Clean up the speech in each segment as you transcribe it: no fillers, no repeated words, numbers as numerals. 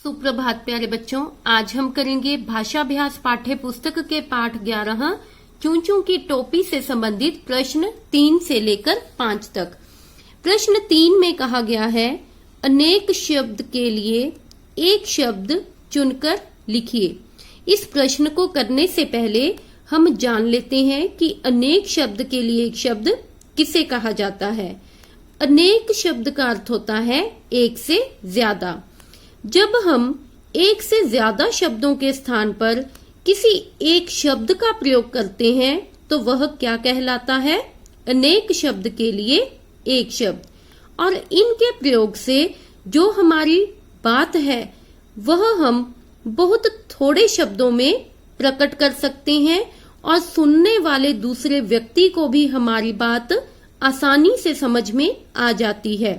सुप्रभात प्यारे बच्चों, आज हम करेंगे भाषाभ्यास पाठ्य पुस्तक के पाठ 11 चूं चूं की टोपी से संबंधित प्रश्न 3 से लेकर 5 तक। प्रश्न 3 में कहा गया है, अनेक शब्द के लिए एक शब्द चुनकर लिखिए। इस प्रश्न को करने से पहले हम जान लेते हैं कि अनेक शब्द के लिए एक शब्द किसे कहा जाता है। अनेक शब्द का अर्थ होता है एक से ज्यादा। जब हम एक से ज्यादा शब्दों के स्थान पर किसी एक शब्द का प्रयोग करते हैं तो वह क्या कहलाता है? अनेक शब्द के लिए एक शब्द। और इनके प्रयोग से जो हमारी बात है वह हम बहुत थोड़े शब्दों में प्रकट कर सकते हैं और सुनने वाले दूसरे व्यक्ति को भी हमारी बात आसानी से समझ में आ जाती है।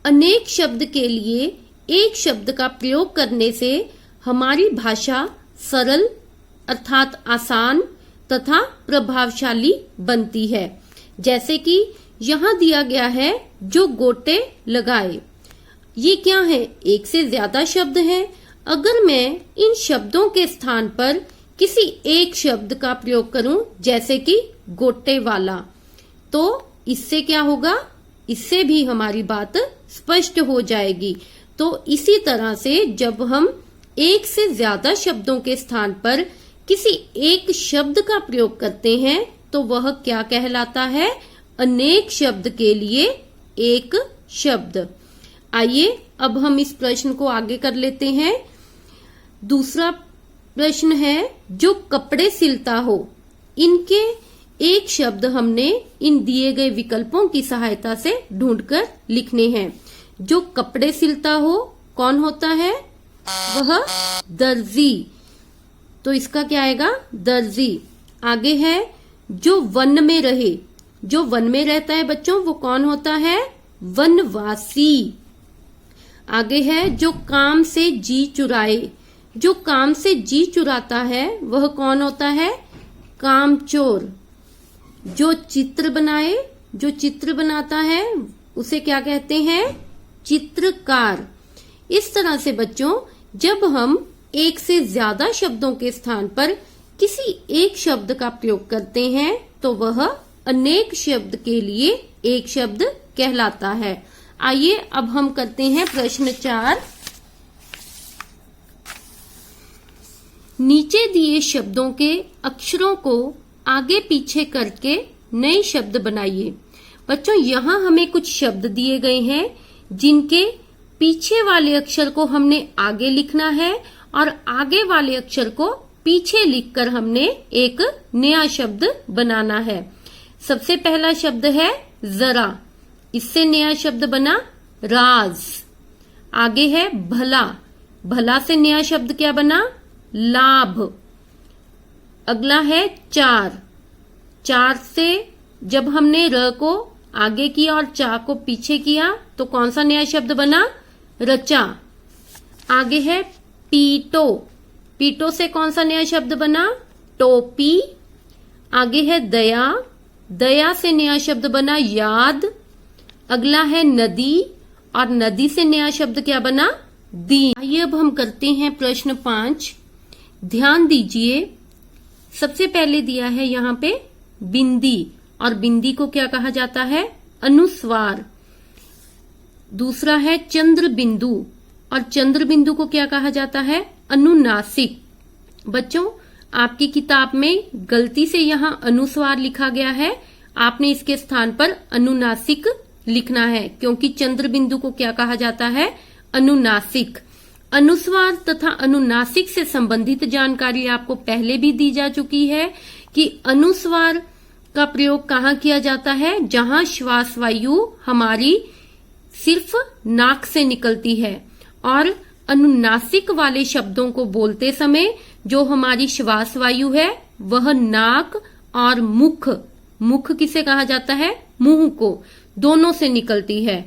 अनेक शब्द के लिए एक शब्द का प्रयोग करने से हमारी भाषा सरल अर्थात आसान तथा प्रभावशाली बनती है। जैसे कि यहाँ दिया गया है, जो गोटे लगाए। ये क्या है? एक से ज्यादा शब्द हैं। अगर मैं इन शब्दों के स्थान पर किसी एक शब्द का प्रयोग करूं, जैसे कि गोटे वाला, तो इससे क्या होगा? इससे भी हमारी बात स्पष्ट हो जाएगी। तो इसी तरह से जब हम एक से ज्यादा शब्दों के स्थान पर किसी एक शब्द का प्रयोग करते हैं तो वह क्या कहलाता है? अनेक शब्द के लिए एक शब्द। आइए अब हम इस प्रश्न को आगे कर लेते हैं। दूसरा प्रश्न है, जो कपड़े सिलता हो। इनके एक शब्द हमने इन दिए गए विकल्पों की सहायता से ढूंढकर लिखने हैं। जो कपड़े सिलता हो कौन होता है? वह दर्जी। तो इसका क्या आएगा? दर्जी। आगे है, जो वन में रहे। जो वन में रहता है बच्चों, वो कौन होता है? वनवासी। आगे है, जो काम से जी चुराए। जो काम से जी चुराता है वह कौन होता है? कामचोर। जो चित्र बनाए, जो चित्र बनाता है उसे क्या कहते हैं? चित्रकार। इस तरह से बच्चों, जब हम एक से ज्यादा शब्दों के स्थान पर किसी एक शब्द का प्रयोग करते हैं तो वह अनेक शब्द के लिए एक शब्द कहलाता है। आइए अब हम करते हैं प्रश्न 4। नीचे दिए शब्दों के अक्षरों को आगे पीछे करके नए शब्द बनाइए। बच्चों, यहाँ हमें कुछ शब्द दिए गए हैं जिनके पीछे वाले अक्षर को हमने आगे लिखना है और आगे वाले अक्षर को पीछे लिखकर हमने एक नया शब्द बनाना है। सबसे पहला शब्द है जरा। इससे नया शब्द बना राज। आगे है भला। भला से नया शब्द क्या बना? लाभ। अगला है चार। चार से जब हमने र को आगे किया और चा को पीछे किया तो कौन सा नया शब्द बना? रचा। आगे है पीटो। पीटो से कौन सा नया शब्द बना? टोपी। आगे है दया। दया से नया शब्द बना याद। अगला है नदी और नदी से नया शब्द क्या बना? दीन। आइए अब हम करते हैं प्रश्न 5। ध्यान दीजिए, सबसे पहले दिया है यहाँ पे बिंदी, और बिंदी को क्या कहा जाता है? अनुस्वार। दूसरा है चंद्र बिंदु, और चंद्र बिंदु को क्या कहा जाता है? अनुनासिक। बच्चों, आपकी किताब में गलती से यहाँ अनुस्वार लिखा गया है। आपने इसके स्थान पर अनुनासिक लिखना है, क्योंकि चंद्र बिंदु को क्या कहा जाता है? अनुनासिक। अनुस्वार तथा अनुनासिक से संबंधित जानकारी आपको पहले भी दी जा चुकी है कि अनुस्वार का प्रयोग कहाँ किया जाता है? जहां श्वास वायु हमारी सिर्फ नाक से निकलती है, और अनुनासिक वाले शब्दों को बोलते समय जो हमारी श्वास वायु है वह नाक और मुख, मुख किसे कहा जाता है? मुंह को, दोनों से निकलती है।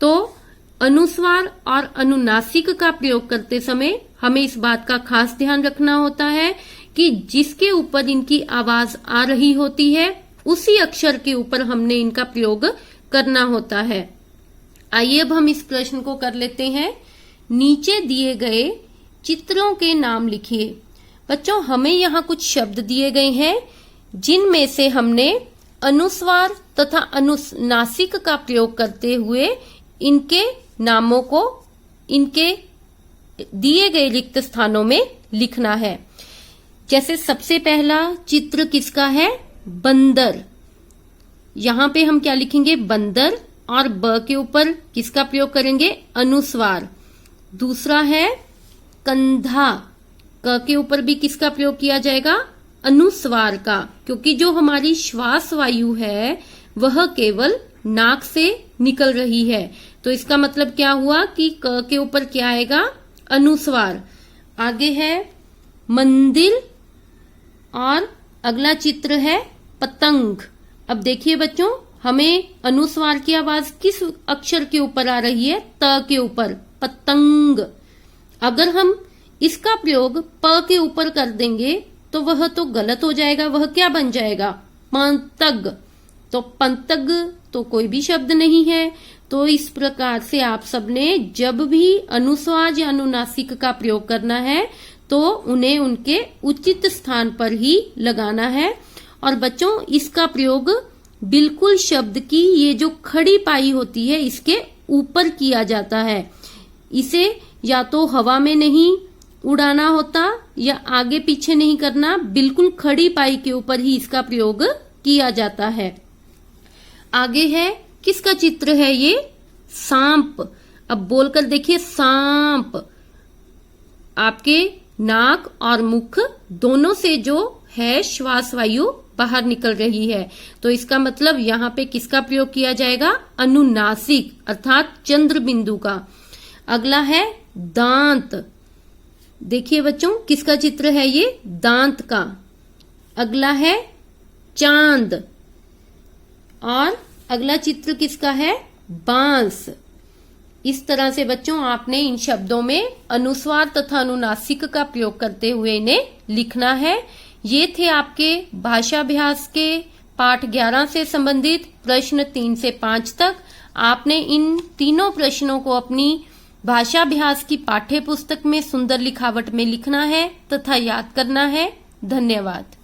तो अनुस्वार और अनुनासिक का प्रयोग करते समय हमें इस बात का खास ध्यान रखना होता है कि जिसके ऊपर इनकी आवाज आ रही होती है उसी अक्षर के ऊपर हमने इनका प्रयोग करना होता है। आइए अब हम इस प्रश्न को कर लेते हैं। नीचे दिए गए चित्रों के नाम लिखिए। बच्चों, हमें यहाँ कुछ शब्द दिए गए हैं जिनमें से हमने अनुस्वार तथा अनुनासिक का प्रयोग करते हुए इनके नामों को इनके दिए गए रिक्त स्थानों में लिखना है। जैसे सबसे पहला चित्र किसका है? बंदर। यहाँ पे हम क्या लिखेंगे? बंदर, और ब के ऊपर किसका प्रयोग करेंगे? अनुस्वार। दूसरा है कंधा, क के ऊपर भी किसका प्रयोग किया जाएगा? अनुस्वार का, क्योंकि जो हमारी श्वास वायु है वह केवल नाक से निकल रही है, तो इसका मतलब क्या हुआ कि क के ऊपर क्या आएगा? अनुस्वार। आगे है मंदिर, और अगला चित्र है पतंग। अब देखिए बच्चों, हमें अनुस्वार की आवाज किस अक्षर के ऊपर आ रही है? त के ऊपर, पतंग। अगर हम इसका प्रयोग प के ऊपर कर देंगे तो वह तो गलत हो जाएगा, वह क्या बन जाएगा? पंतग। तो पंतग तो कोई भी शब्द नहीं है। तो इस प्रकार से आप सबने जब भी अनुस्वार या अनुनासिक का प्रयोग करना है तो उन्हें उनके उचित स्थान पर ही लगाना है। और बच्चों, इसका प्रयोग बिल्कुल शब्द की ये जो खड़ी पाई होती है इसके ऊपर किया जाता है। इसे या तो हवा में नहीं उड़ाना होता या आगे पीछे नहीं करना, बिल्कुल खड़ी पाई के ऊपर ही इसका प्रयोग किया जाता है। आगे है, किसका चित्र है ये? सांप। अब बोलकर देखिए, सांप। आपके नाक और मुख दोनों से जो है श्वास वायु बाहर निकल रही है, तो इसका मतलब यहाँ पे किसका प्रयोग किया जाएगा? अनुनासिक, अर्थात चंद्र बिंदु का। अगला है दांत। देखिए बच्चों, किसका चित्र है ये? दांत का। अगला है चांद, और अगला चित्र किसका है? बांस। इस तरह से बच्चों आपने इन शब्दों में अनुस्वार तथा अनुनासिक का प्रयोग करते हुए इन्हें लिखना है। ये थे आपके भाषाभ्यास के पाठ 11 से संबंधित प्रश्न 3 से 5 तक। आपने इन तीनों प्रश्नों को अपनी भाषाभ्यास की पाठ्य पुस्तक में सुंदर लिखावट में लिखना है तथा याद करना है। धन्यवाद।